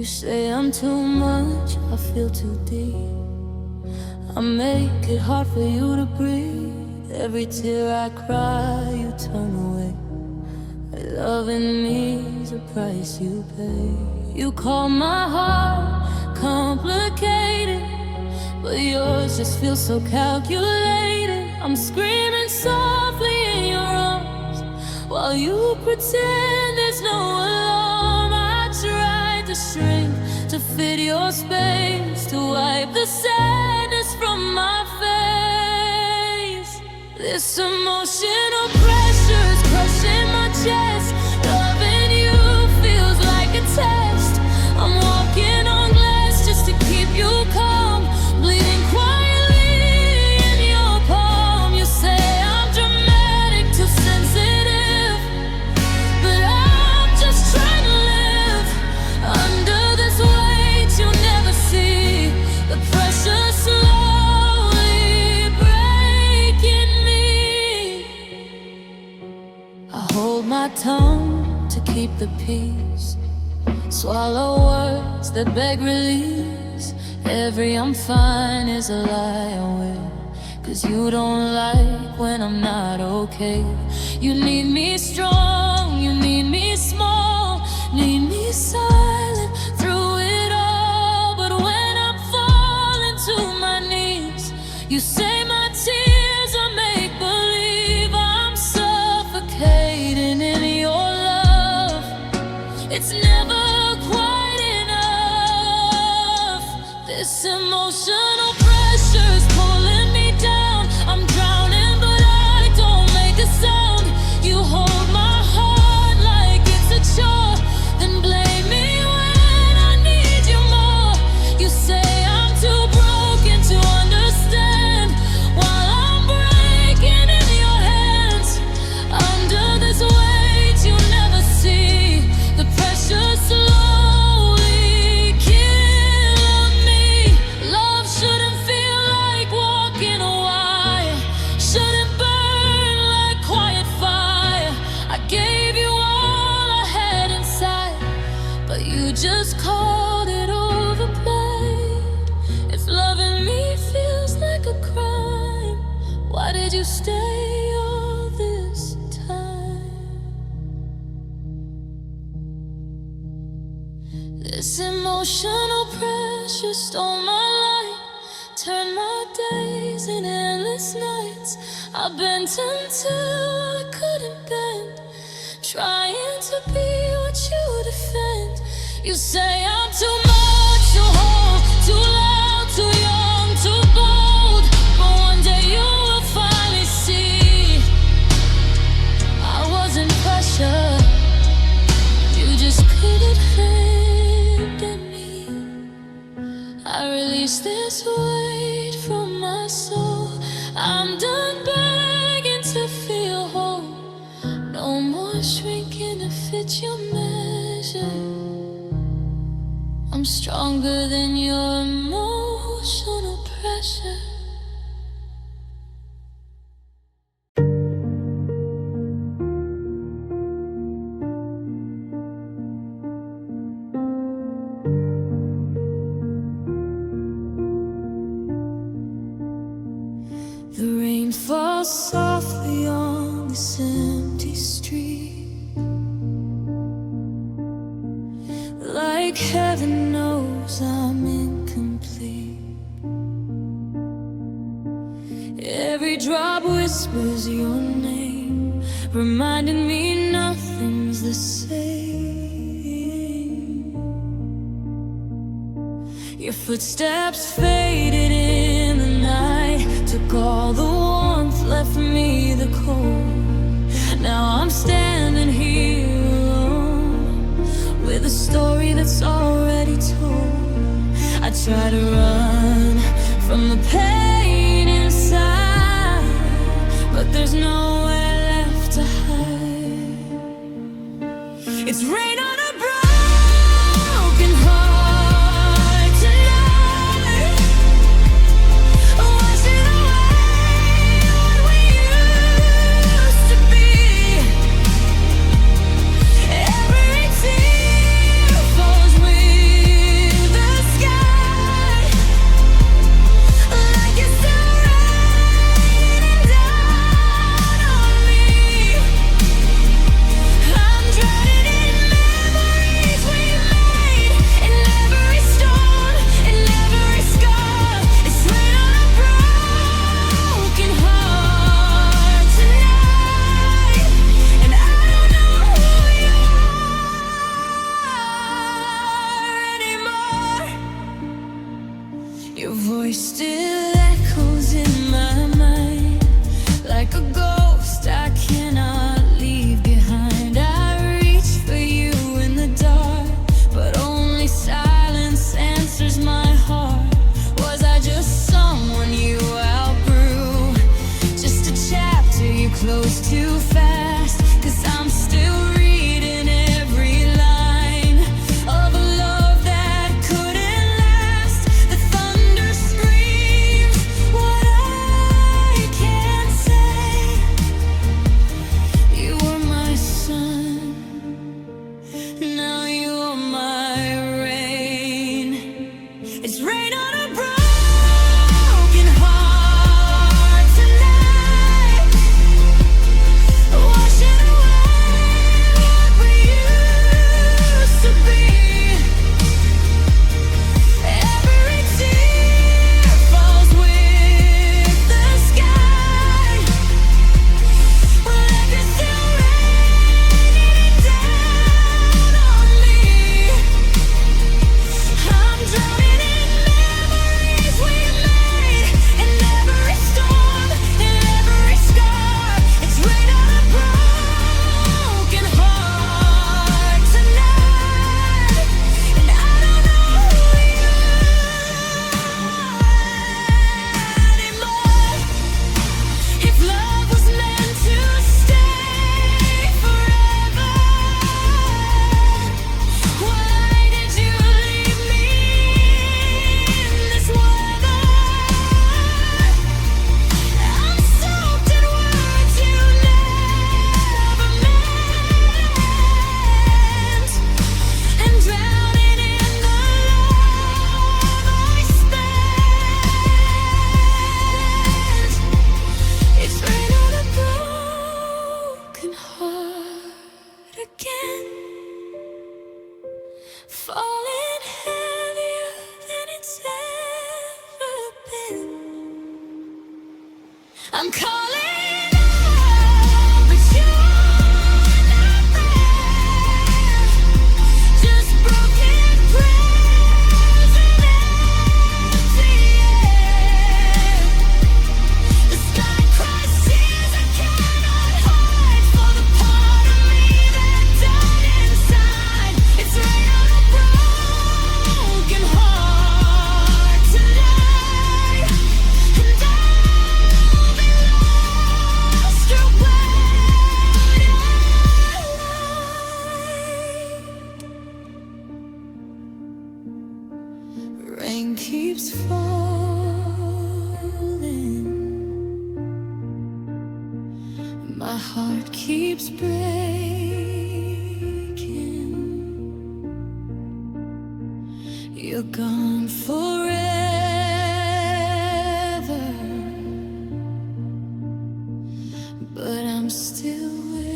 You say I'm too much, I feel too deep. I make it hard for you to breathe. Every tear I cry, you turn away. Loving me's a price you pay. You call my heart complicated, but yours just feels so calculated. I'm screaming softly in your arms while you pretend there's no alarm. I tried to shrink to fit your space, to wipe the sadness from my face. This emotional pressure's crushing my chest. Loving you feels like a test. I'm walking on glass just to keep you calm, bleeding quietly in your palm. You say I'm dramatic, too sensitive, but I'm just trying to live under this weight you never see. The pressure slowly breaking me. I hold my tongue to keep the peace, swallow words that beg release. Every I'm fine is a lie I wear, 'cause you don't like when I'm not okay. You need me strong, you need me small, need me silent through it all. But when I'm falling to my knees, you say my tears are make-believe. I'm suffocating in your love. It's never quite enough. This emotional pressure's pulling me down. I'm drowning, but I don't make a sound. You hold my heart like it's a chore, then blame me when I need you more. You say I'm too broken to understand, while I'm breaking in your hands. Under this weight you never see, the pressure slowly killing me. Love shouldn't feel like walking a wire, shouldn't burn like quiet fire. I gave you all I had inside, but you just called it overplayed. If loving me feels like a crime, why did you stay all this time? This emotional pressure stole my life, turned my days in endless nights. I bent until I couldn't bend, trying to be what you defend. You say I'm too much, too whole, too loud, too young, too bold. But one day you will finally see I wasn't pressure, you just couldn't handle me. I release this weight from my soul. I'm done begging to feel whole. No more shrinking to fit your measure. I'm stronger than your emotional pressure. The rain falls softly on this empty street, like heaven knows I'm incomplete. Every drop whispers your name, reminding me nothing's the same. Your footsteps faded in the night, took all the warmth, left me the cold. Now I'm standing here alone, with a story that's already told. I try to run from the pain inside, but there's nowhere left to hide. It's rain on a broken heart tonight, washing away what we used to be. Every tear falls with Your voice still echoes in my mind, like a ghost I cannot leave behind. I reach for you in the dark, but only silence answers my heart. Was I just someone you outgrew? Just a chapter you closed too fast? 'Cause I'm still reading every line of a love that couldn't last. The thunder screams what I can't say. You were my sun, now you're my rain. It's rain on a broken heart tonight, washing away what we used to be. Every tear falls with the sky, like it's still raining down on me. I'm drowning in memories we made, in every storm, in every scar. It's rain on a broken heart tonight, and I don't know who you are anymore. If love was meant to stay forever, why did you leave me in this weather? I'm soaked in words you never meant, and drowning in the love I spent. It's rain on a broken heart again, falling heavier than it's ever been. I'm calling out, but you're not there. Just broken prayers and empty air. The sky cries tears I cannot hide for the part of me that died inside. It's rain on a broken heart tonight, and I'll be lost or wide. Rain keeps falling, my heart keeps breaking. You're gone forever, but I'm still waiting.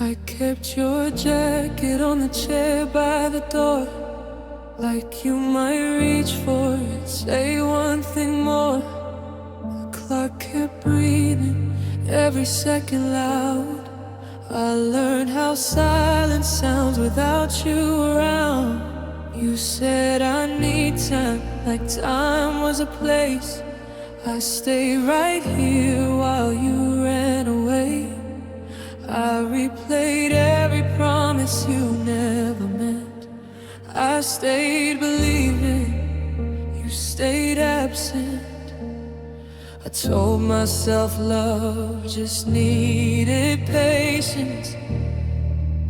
I kept your jacket on the chair by the door, like you might reach for it, say one thing more. The clock kept breathing, every second loud. I learned how silence sounds without you around. You said I need time, like time was a place. I stayed right here while you ran away. I replayed every promise you never meant. I stayed believing, you stayed absent. I told myself love just needed patience,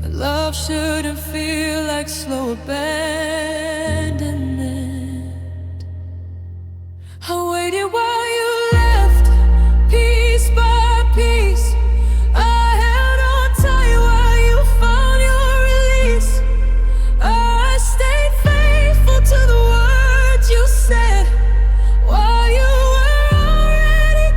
but love shouldn't feel like slow abandonment. I waited while you left, piece by piece. I held on tight while you found your release. I stayed faithful to the words you said while you were already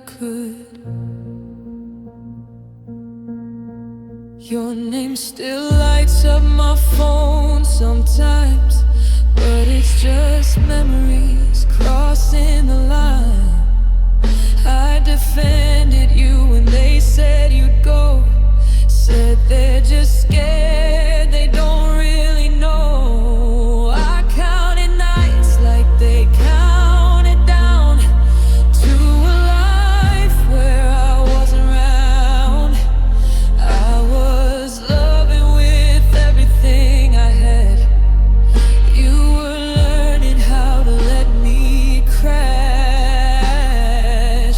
could. Your name still lights up my phone sometimes, but it's just memories crossing the line. I defended you when they said you'd go. Said they're just scared, they don't really know. I counted nights like they counted down to a life where I wasn't around. I was loving with everything I had. You were learning how to let me crash.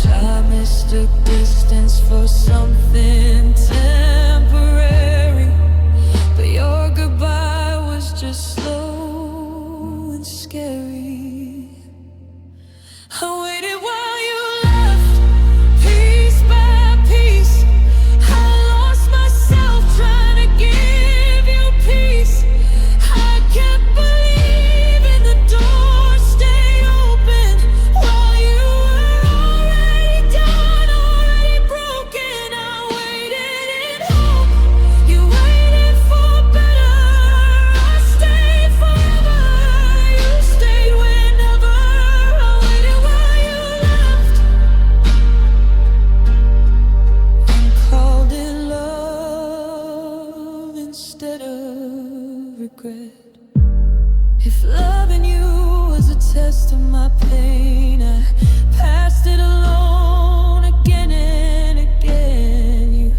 I mistook distance for something temporary, but your goodbye was just slow and scary. I waited while you left, piece by piece. I lost myself trying to give you peace. I kept believing the doors stay open while you were already done, already broken. I waited in hope, you waited for better. I stayed forever, you stayed whenever. I waited while you left and called it love instead of regret. If loving you was a test of my pain, I passed it alone again and again. You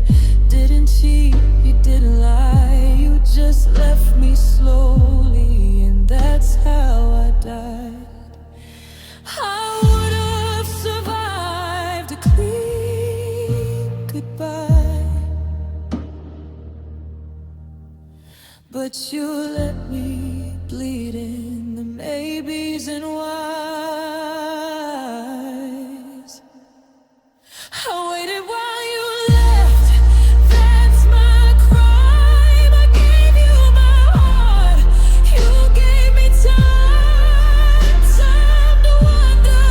didn't cheat, you didn't lie, you just left me slowly, and that's how I died. I would have survived a clean goodbye, but you let me bleed in the maybes and whys. I waited while you left, that's my crime. I gave you my heart, you gave me time to wonder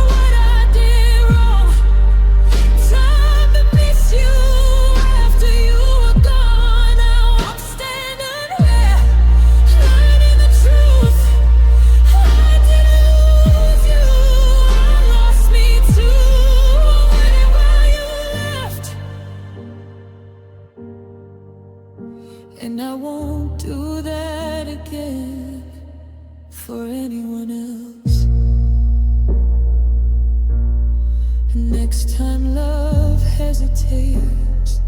what I did wrong, time to miss you after you were gone. Now I'm standing here, learning the truth. I didn't lose you, I lost me too. I waited while you left, and I won't do that again for anyone else. Next time love hesitates,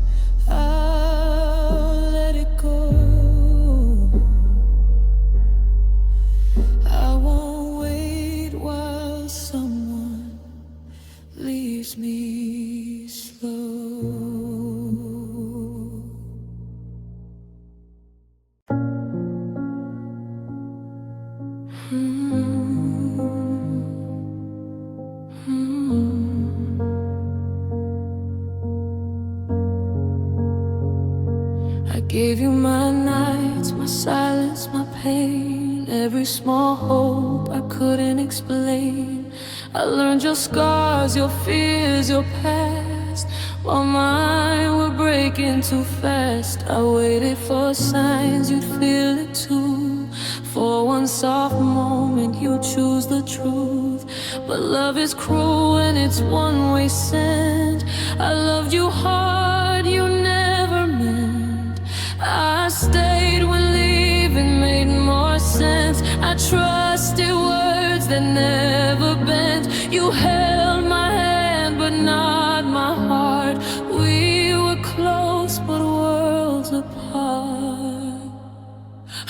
I'll let it go. I won't wait while someone leaves me slow. I gave you my nights, my silence, my pain, every small hope I couldn't explain. I learned your scars, your fears, your past, while mine were breaking too fast. I waited for signs you'd feel it too. For one soft moment you choose the truth, but love is cruel and it's one-way sent. I loved you hard, you never meant. I stayed when leaving made more sense. I trusted words that never bent. You held my hand but not my heart. We were close but worlds apart.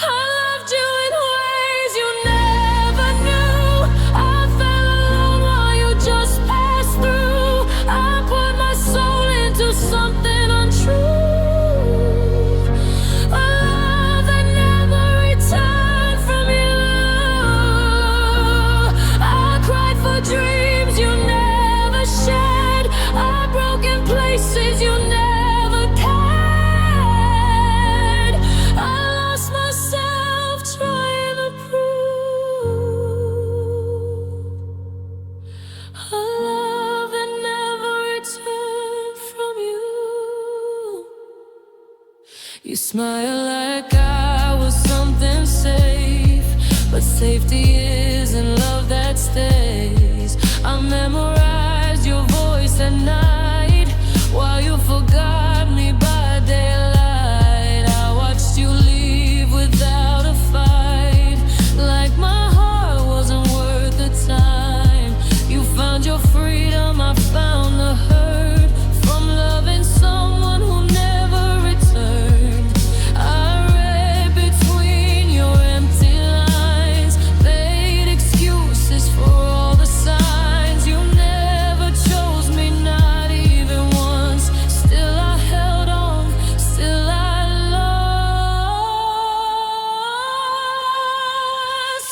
I loved you in ways you never knew. I fell alone while you just passed through. I put my soul into something untrue, a love that never returned from you. I cried for dreams you smile like I was something safe, but safety isn't love that stays. I memorized your voice at night while you forgot me by daylight. I watched you leave without a fight, like my heart wasn't worth the time. You found your freedom, I found the hurt from loving someone who never returned. I read between your empty lines, made excuses for all the signs. You never chose me, not even once. Still I held on, still I lost.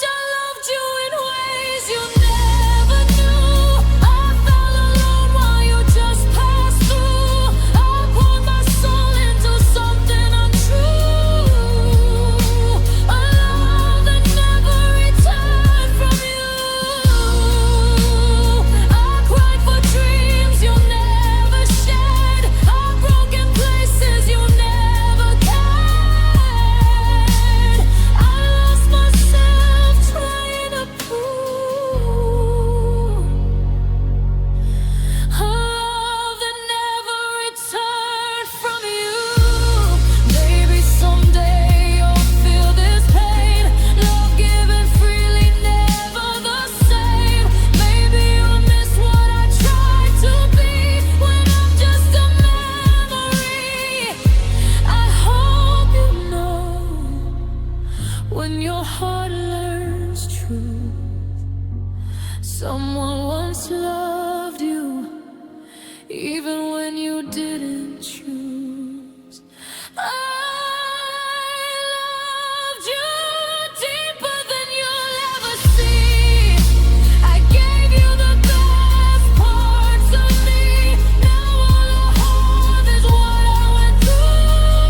I loved you in ways you never knew. I fell alone while you just passed through. I poured my soul into something untrue, a love that never returned from you. I cried for dreams you never shared, heartbroken places you never cared. I lost myself trying to prove a love that never returned from you. Maybe someday you'll feel this pain, love given freely, never the same. Maybe you'll miss what I tried to be when I'm just a memory. I hope you know, when your heart learns truth, someone once loved you, even when you didn't choose. I loved you deeper than you'll ever see. I gave you the best parts of me. Now all I have is what I went through.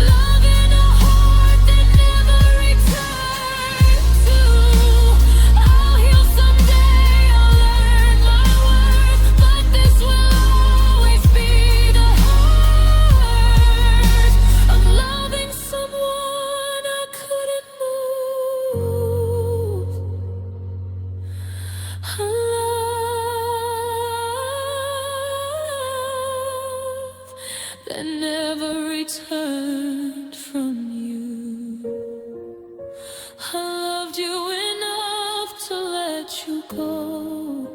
Love in a heart that never returned to. I'll heal someday, I'll learn my worth, but this will always be the hurt of loving someone I couldn't move. A love that never returned from you. I loved you enough to let you go,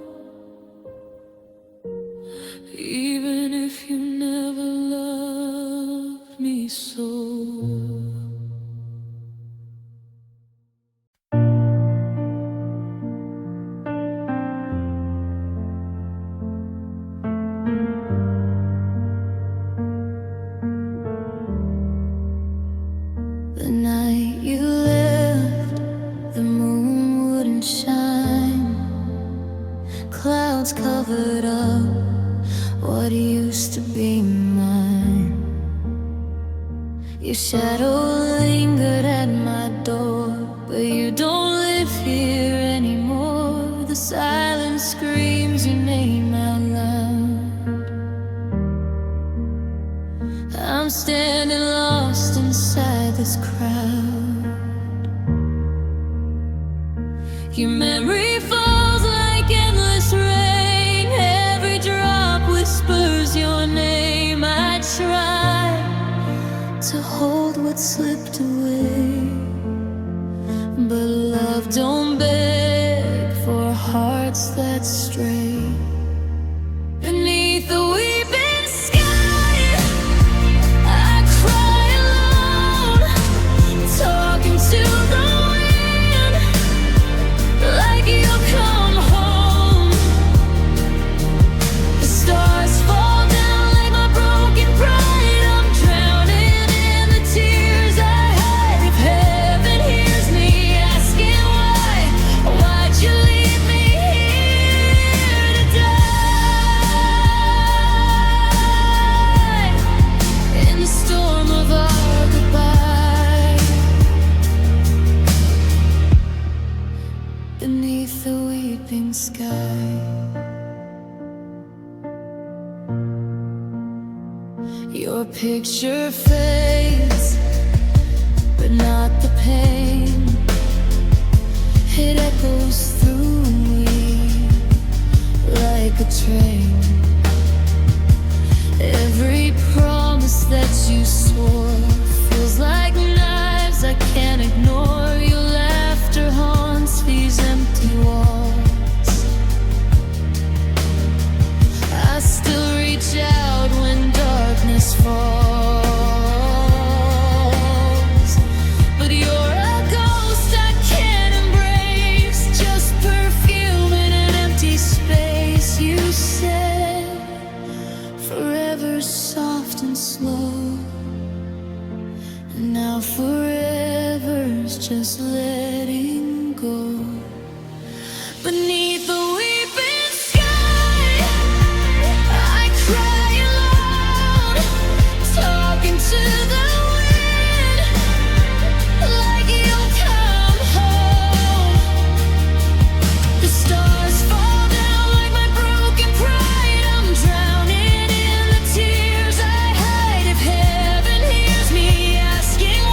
even if you never loved me so. The night you left, the moon wouldn't shine. Clouds covered up what used to be mine. Your shadow lingered at my door, but you don't live here anymore. The silence screams your name out loud. I'm standing lost inside this crowd. Your memory falls like endless rain. Every drop whispers your name. I try to hold what slipped away, but love don't beg for hearts that stray. Beneath the weeping sky, I cry alone, talking to the wind, like you'll come home. The stars fall down like my broken pride. I'm drowning in the tears I hide. If heaven hears me asking why'd you leave me here? picture fades, but not the pain. It echoes through me like a train. Every promise that you swore feels like knives I can't ignore. Your laughter haunts these empty walls. I still reach out when darkness falls, but you're a ghost I can't embrace, just perfume in an empty space. You said forever soft and slow, and now forever's just letting go. Beneath the weeping sky, I cry alone, talking to the wind like you'll come home. The stars fall down like my broken pride. I'm drowning in the tears I hide. If heaven hears me asking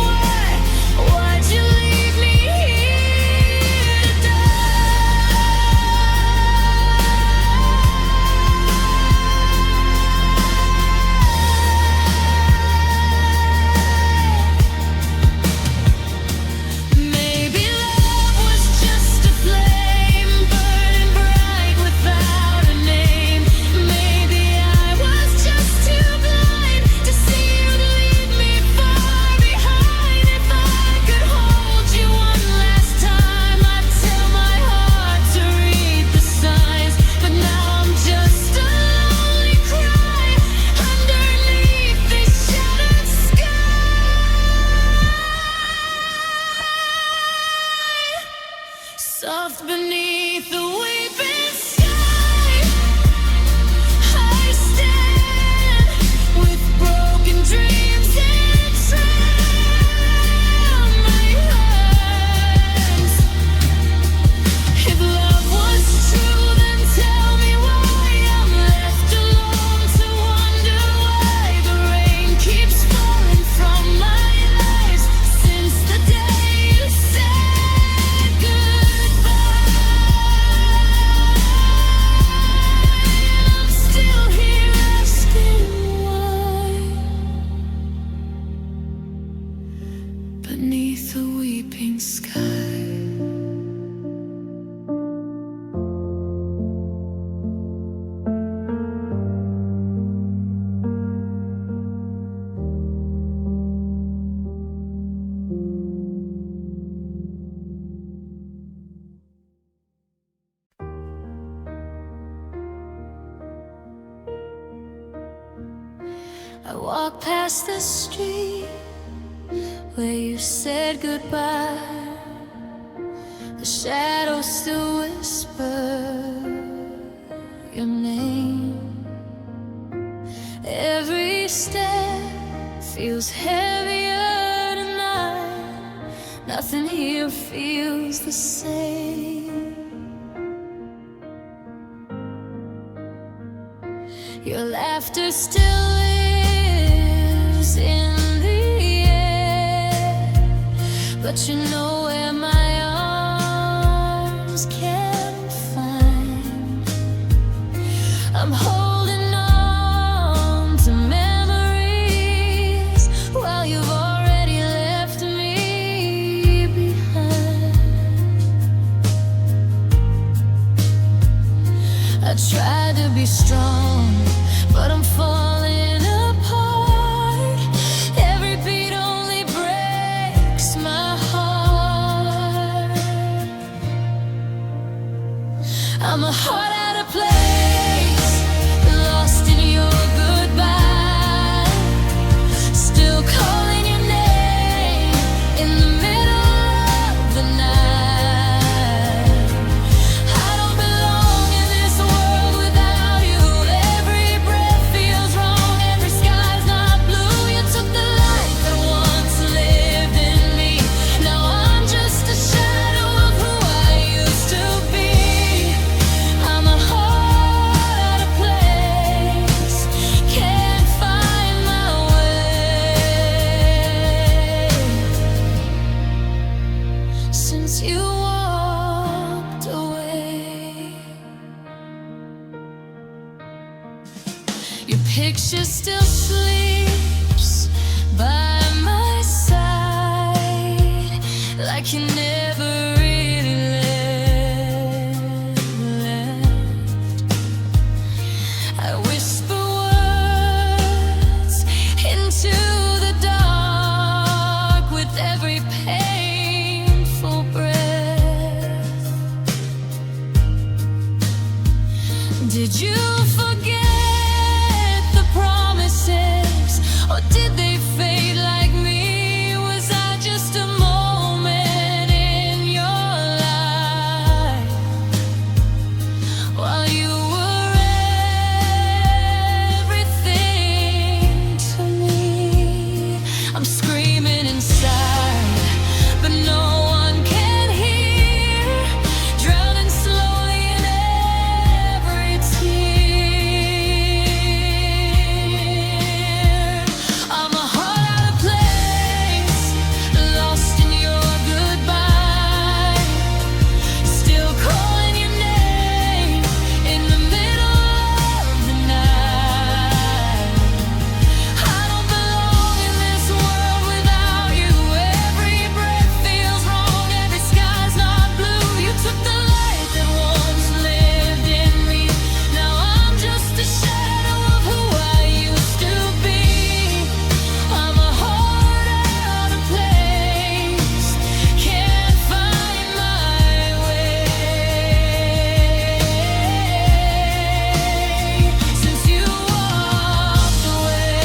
why'd you leave me here to Maybe love was just a flame burning bright without a name. Maybe I was just too blind to see you'd leave me far behind. If I could hold you one last time, I'd tell my heart to read the signs. But now I'm just a lonely cry underneath this shattered sky. Soft beneath the weeping sky, I stand with broken dreams inside my hands. If love was true, then tell me why I'm left alone to wonder why the rain keeps falling from my eyes since the day you said goodbye. I'm still here asking why. Beneath the weeping sky. I walk past the street where you said goodbye. The shadows still whisper your name. Every step feels heavier tonight. Nothing here feels the same. Your laughter still lives in the air, but you know where my arms can't find. I'm holding on to memories while you've already left me behind. I tried to be strong, but I'm falling apart. Every beat only breaks my heart. picture still sleeps by my side, like you never really left. I whisper words into the dark with every painful breath. Did you forget the promises, or did they fade like me? Was I just a moment in your life while you were everything to me? I'm screaming inside, but no one can hear, drowning slowly in every tear. I'm a heart out of place, lost in your goodbye, still calling your name in the middle of the night. I don't belong in this world without you. Every breath feels wrong, every sky's not blue. You took the light that once lived in me. Now I'm just a shadow of who I used to be. I'm a heart out of place, can't find my way. Since you walked away,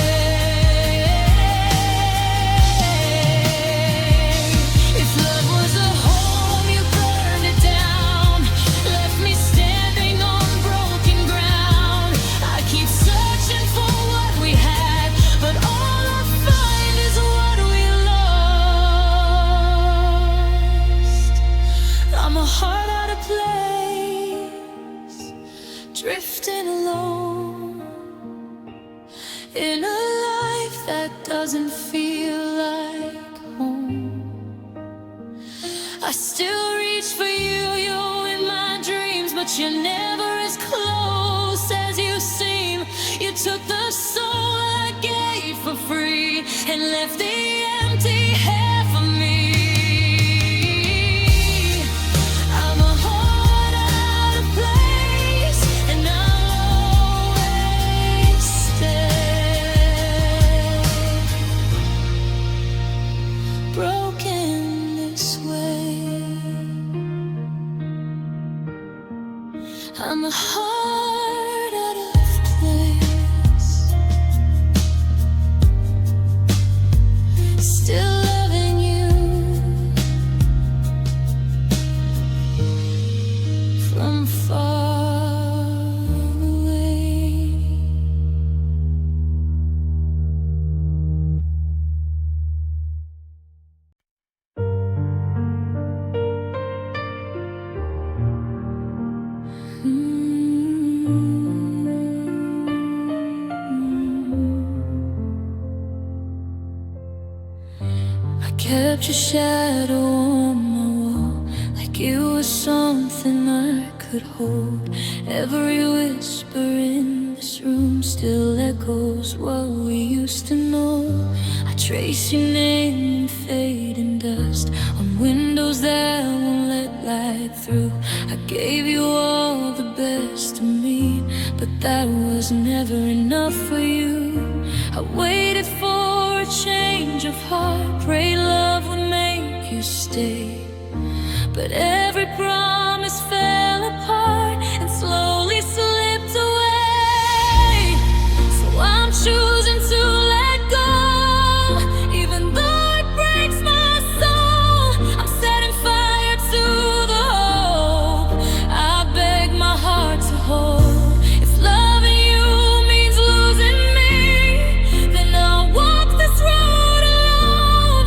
if love was a home, you burned it down, left me standing on broken ground. I keep searching for what we had, but all I find is what we lost. I'm a heart out of place, drifting alone in a life that doesn't feel like home. I still reach for you, you're in my dreams, but you're never as close as you seem. You took the soul I gave for free and left the empty half of me. I'm a heart out of place, and I'll always stay broken this way. I'm a heart out of place, still loving you from far away. I kept your shadow on my wall, like it was something I could hold. Every whisper in this room still echoes what we used to know. I trace your name in fading dust on windows that won't let light through. I gave you all the best of me, but that was never enough for you. I waited for a change of heart, prayed love would make you stay, but every promise fell apart and slowly slipped away. So I'm choosing to let go, even though it breaks my soul. I'm setting fire to the hope I beg my heart to hold. If loving you means losing me, then I'll walk this road alone,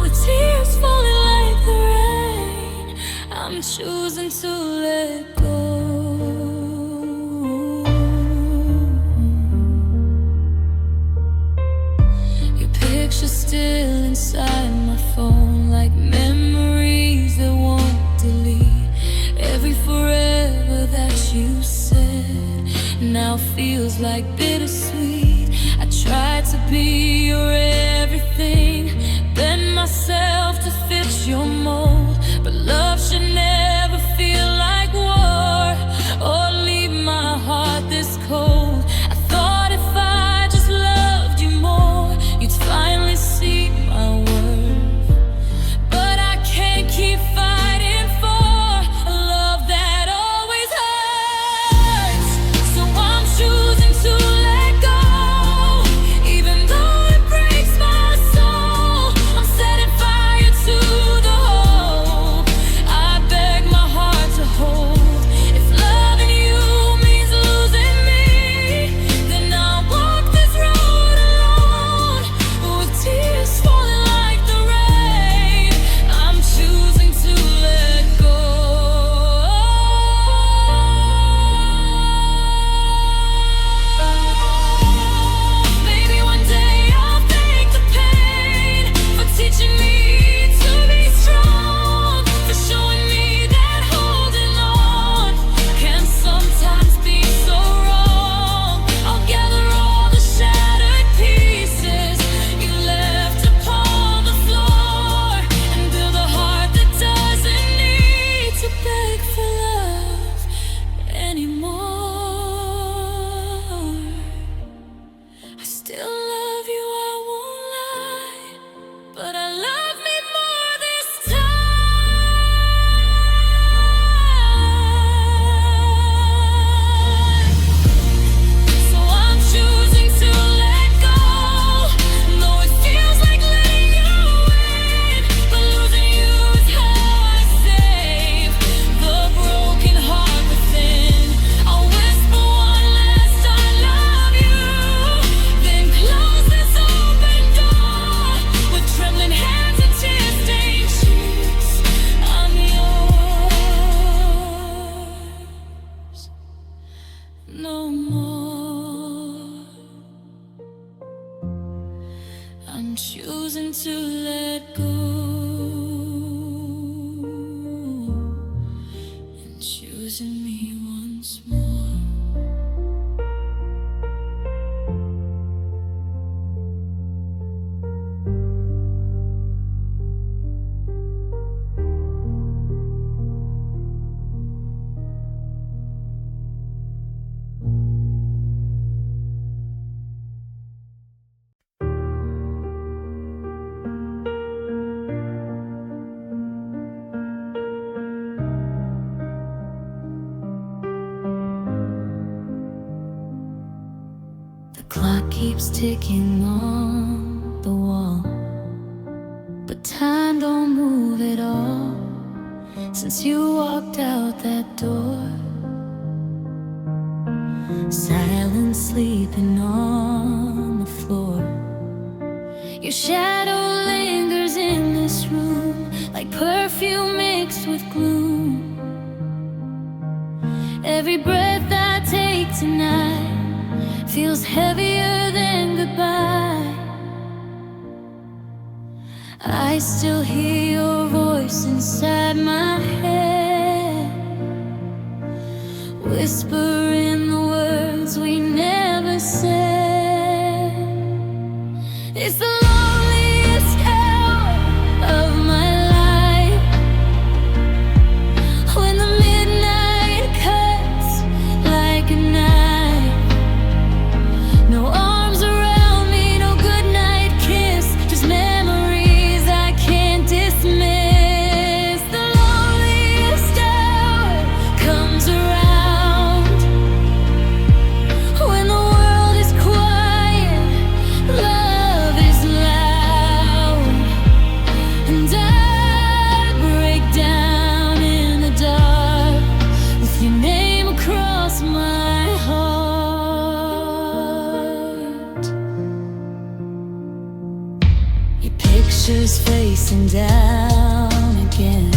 with tears falling like the rain. I'm choosing to let go. Your picture still inside my phone, like memories that won't delete. Every forever that you said now feels like bittersweet. be your everything, bend myself to fit your mold. But love should never feel like war, or leave my heart this cold. I thought if I just loved you more, you'd finally see my worth. But I can't keep fighting for a love that always hurts. So I'm choosing to let go, even though it breaks my soul. I'm setting fire to the hope I beg my heart to hold. If loving you means losing me, then I'll walk this road alone, with tears falling like the rain. I'm choosing to let go. Maybe one day I'll thank the pain for teaching me to be strong, for showing me that holding on can sometimes be so wrong. I'll gather all the shattered pieces you left upon the floor, and build a heart that doesn't need to beg for love anymore. I still love you, I won't lie, but I love me more this time. So I'm choosing to let go, though it feels like letting you in. But losing you is how I save the broken heart within. I'll whisper one last I love you, then close this open door. With trembling hands and tear-stained cheeks, I'm yours no more. I'm choosing to let go, and choosing me once more. The clock keeps ticking on the wall, but time don't move at all since you walked out that door. Silent sleeping on the floor. Your shadow lingers in this room like perfume mixed with gloom. Every breath I take tonight feels heavier than goodbye. I still hear your voice inside my head, whispering the words we never said. It's the loneliest hour of my life, when the midnight cuts like a knife. No arms around me, no goodnight kiss, just memories I can't dismiss. The loneliest hour comes around when the world is quiet, love is loud, and I break down in the dark with your name across my heart. Your picture's facing down again,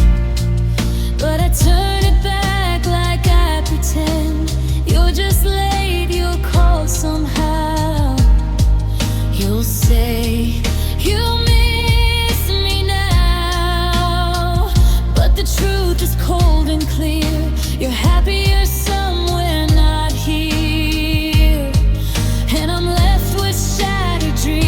but I turn it back like I pretend you're just late, you'll call somehow. You'll say you miss me now, but the truth is cold and clear. You're happier somewhere not here, and I'm left with shattered dreams.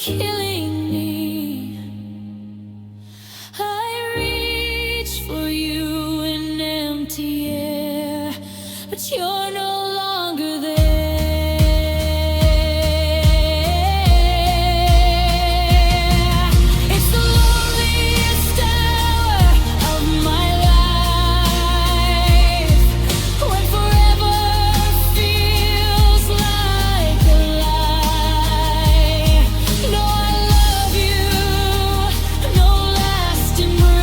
killing me. I reach for you in empty air, but you're no longer there. It's the loneliest hour of my life, when forever feels like a lie. No, I love you, no last embrace,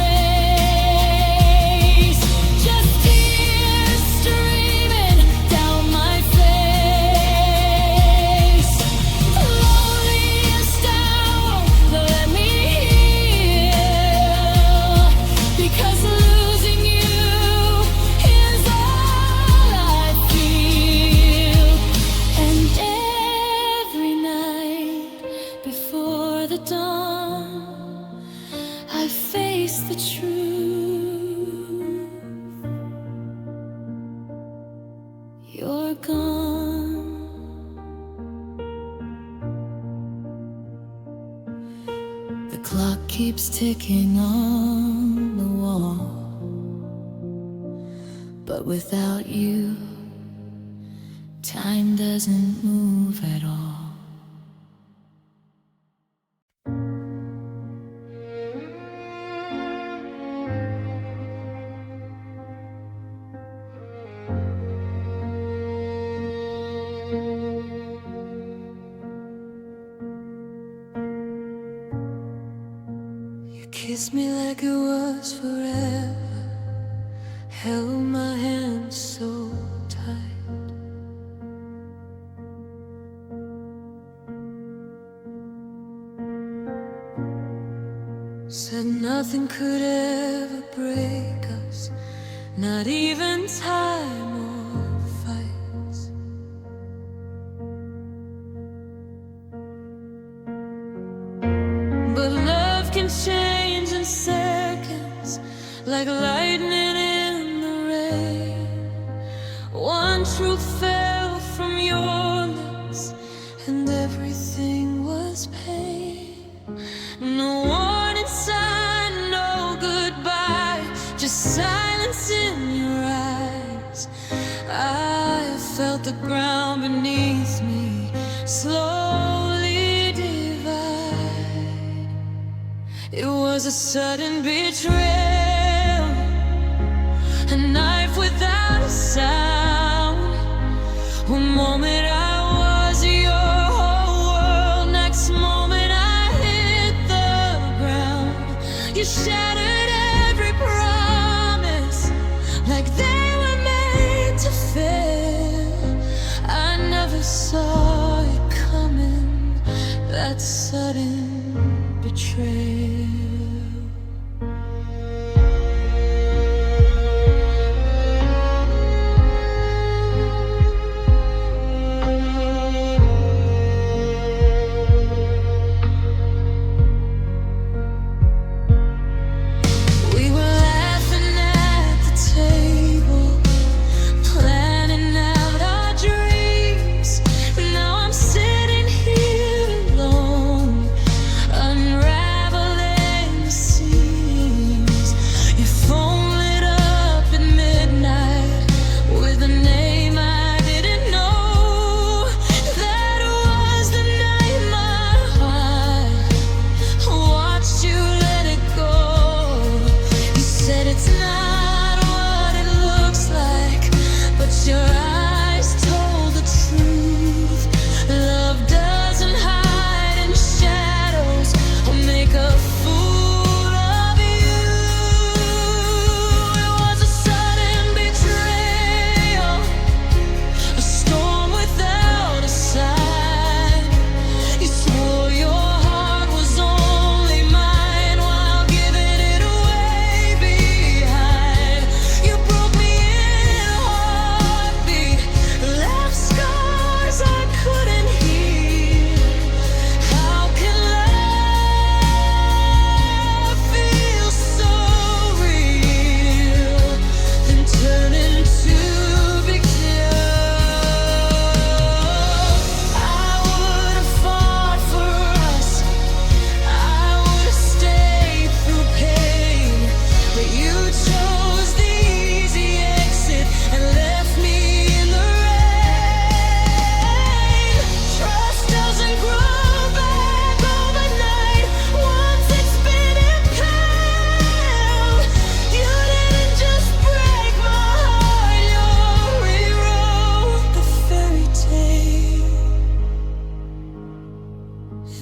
just tears streaming down my face. The loneliest hour, let me heal, because losing you is all I feel. And every night before the dawn, I face the truth. You're gone. The clock keeps ticking on the wall, but without you, time doesn't move at all. You kissed me like it was forever, held my hand so tight. Said nothing could ever break us, not even time or fights. But love can change in seconds, like lightning in the rain. One truth fell from your lips, and everything was pain. No warning sign, no goodbye, just silence in your eyes. I felt the ground beneath me slowly divide. It was a sudden betrayal, a knife without a sound. One moment I was your whole world, next moment I hit the ground. You shattered every promise, like they were made to fail. I never saw it coming, that sudden betrayal. We were laughing at the table, planning out our dreams. Now I'm sitting here alone, unraveling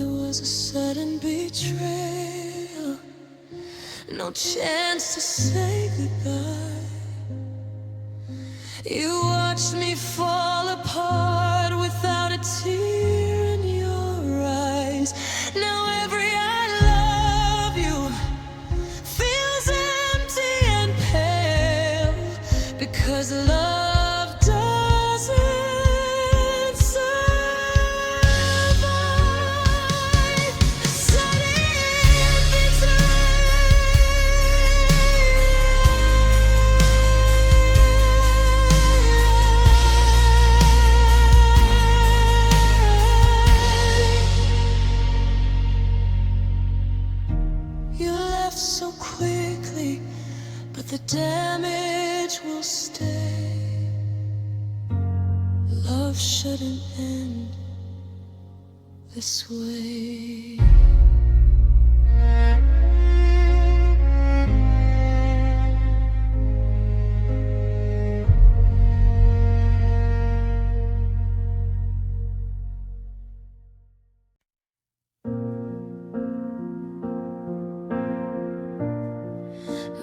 It was a sudden betrayal, no chance to say goodbye. You watched me fall apart without a tear in your eyes. Now every I love you feels empty and pale, because love doesn't survive sudden betrayal. You left so quickly, but the damage will stay. Love shouldn't end this way.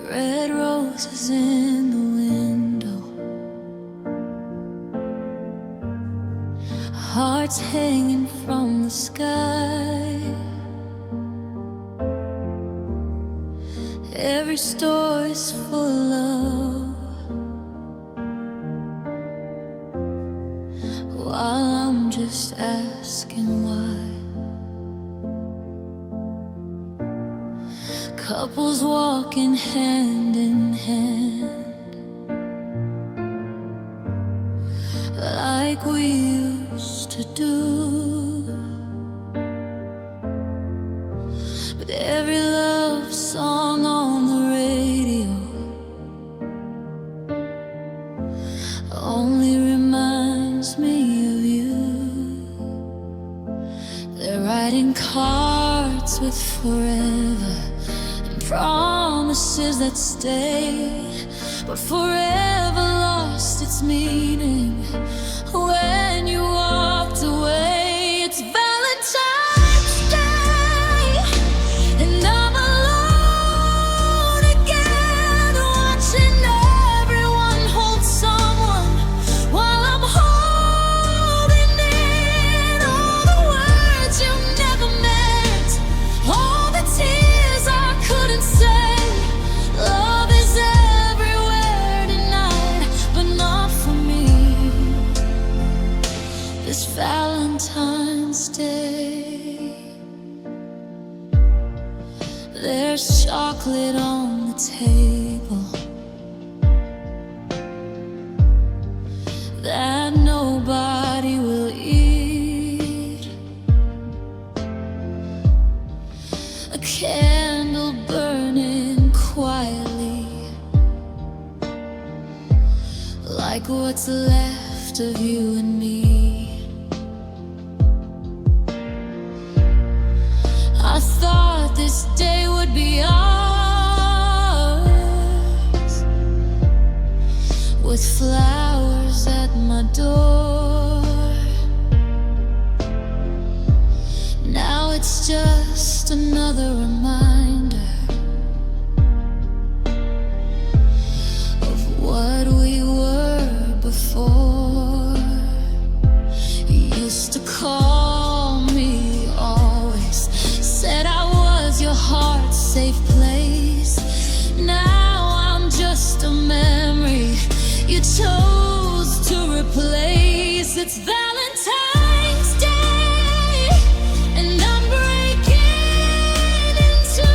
Red roses in the window, hearts hanging from the sky. Every store is full of, while I'm just asking why. Couples walking hand in hand, like we used to do. But every love song on the radio only reminds me of you. They're writing cards with forever, promises that stay, but forever lost its meaning when you walked away. It's Valentine's Day, and I'm alone again, watching everyone hold someone while I'm holding in all the words you never meant, all the tears I couldn't say. Love is everywhere tonight, but not for me. This Valentine's Day, there's chocolate on the table that nobody will eat, a candle burning quietly, like what's left of you and me. I thought this day would be ours, with flowers at my door. Now it's just another reminder of what we were before. You used to call me always, said I was your heart's safe place. Now I'm just a memory you chose to replace. It's Valentine's Day, and I'm breaking into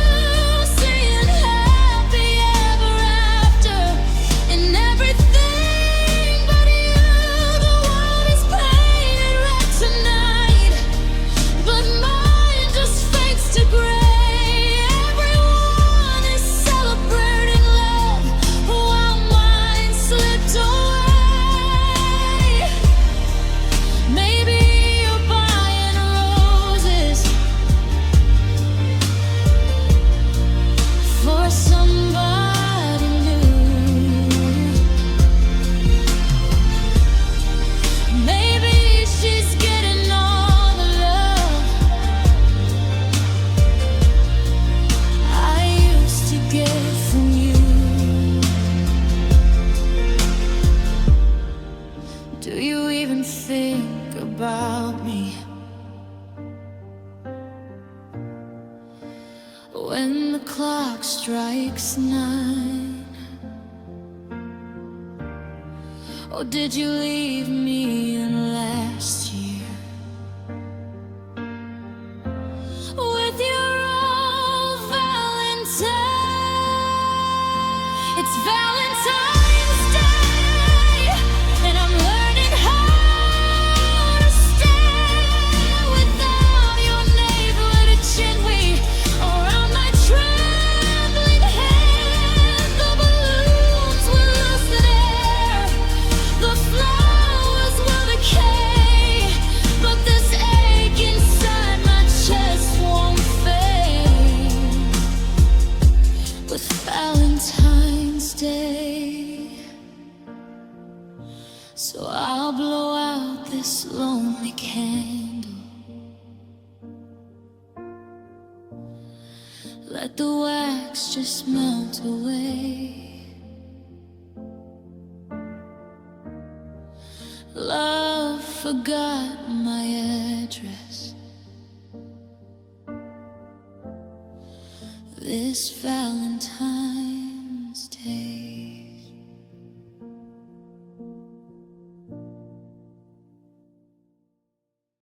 saying happy ever after, and everything but you. The world is painted red tonight, but mine just fades to gray. Everyone is celebrating love while mine slipped away. When the clock strikes 9, or did you leave me in last year with your old Valentine? It's Valentine's Day, and I'm learning how to stay without your neighborhood chin around my trembling hand. The balloons will lose their air, the flowers will decay, but this ache inside my chest won't fade with Valentine's Day. So I'll blow out this lonely candle, let the wax just melt away. Love forgot my address. This Valentine